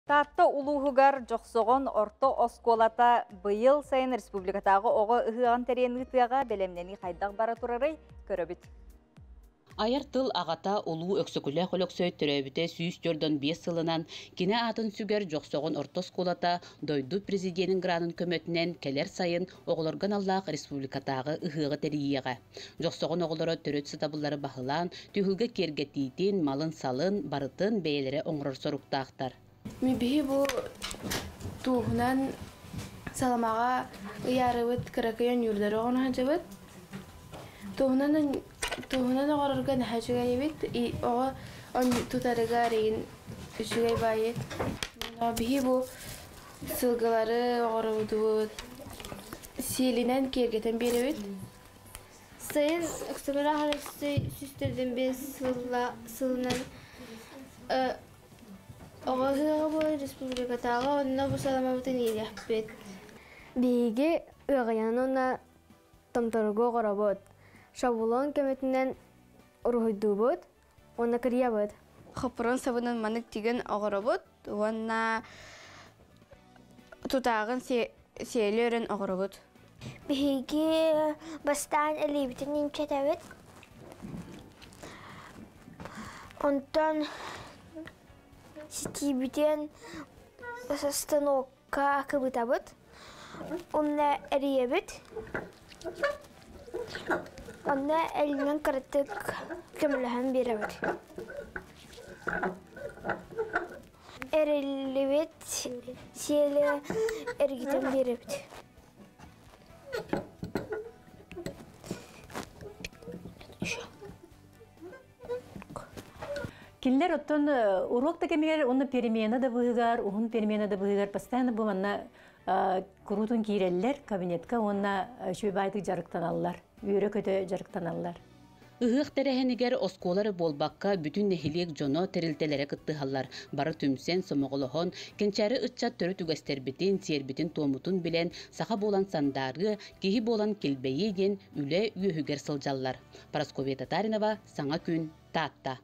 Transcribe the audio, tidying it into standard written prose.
Татта улуғығар жоқсоғын орто осколата бұйыл сайын республикатағы оғы ұғыған тәренігітіға белемнені қайдақ бара тұрарай көрөбіт. Айар тыл ағата улуу өксөкүлі қолөксөй төрөбіте сүйіс жордан 5 сылынан кене атын сүгер жоқсоғын орто осколата дойду президентин гранын көмөтінен келер сайын оғылырған Аллах республикатағы ұғығы тәрейеға. Жоқсоғын оғылары төрөт сытабылары бағылан, түйілгі кергетейтін, малын салын, барытын бәйелері оңырыр соруқтақтар. Мебихи бу туһунан саламага ыярыбыт кыракыян юрдары оҕона хажабыт. Туһунан оҕорорга нахачыгай бит, оҕо он тутарыга рейин үчүгай байы. Бихи бу сылгалары оҕоробутубут, сиелинен кергетен беребит. Sayın Öksümür Ahalis'i süstürdüm biz sılından Oğuz'a bu Respublika'da onunla bu salamavatın iyi yapıp. Bihi ıgıyan ona tamtarıgı qorabot. Şabulon kemetinden uruhuydubut, ona kıriyabut. Xopron sabınan manık tigen oğorobut, ona tutağın siyelören oğorobut. Bihigi bastan elibitin imçetevit. Ondan Стибитен станокка кыбытабыт. Онна эрiyebit. Онна элинен кырытык көмөлөһөн беребит. Эрилибит, сиеле эргитен беребит. Кинлер оттон урок да кемер онны перемена да быгар, ухун перемена да быгар, постоянно бу манна курутун киреллер кабинетка онна шөбайты жарыктаналлар, үйрө көтө жарыктаналлар. Ыһык тәрәһенигер осколары болбакка бүтүн нехилек жоно терилтелере кыттыһаллар. Бары түмсен сомоголохон, кенчәре ытчат төрө түгәстербитин, сиербитин туомутун билен, саха болан сандары, киһи болан келбейи ден үле үйөһүгер сылжаллар. Парасковия Татаринова, Саңа күн, Татта.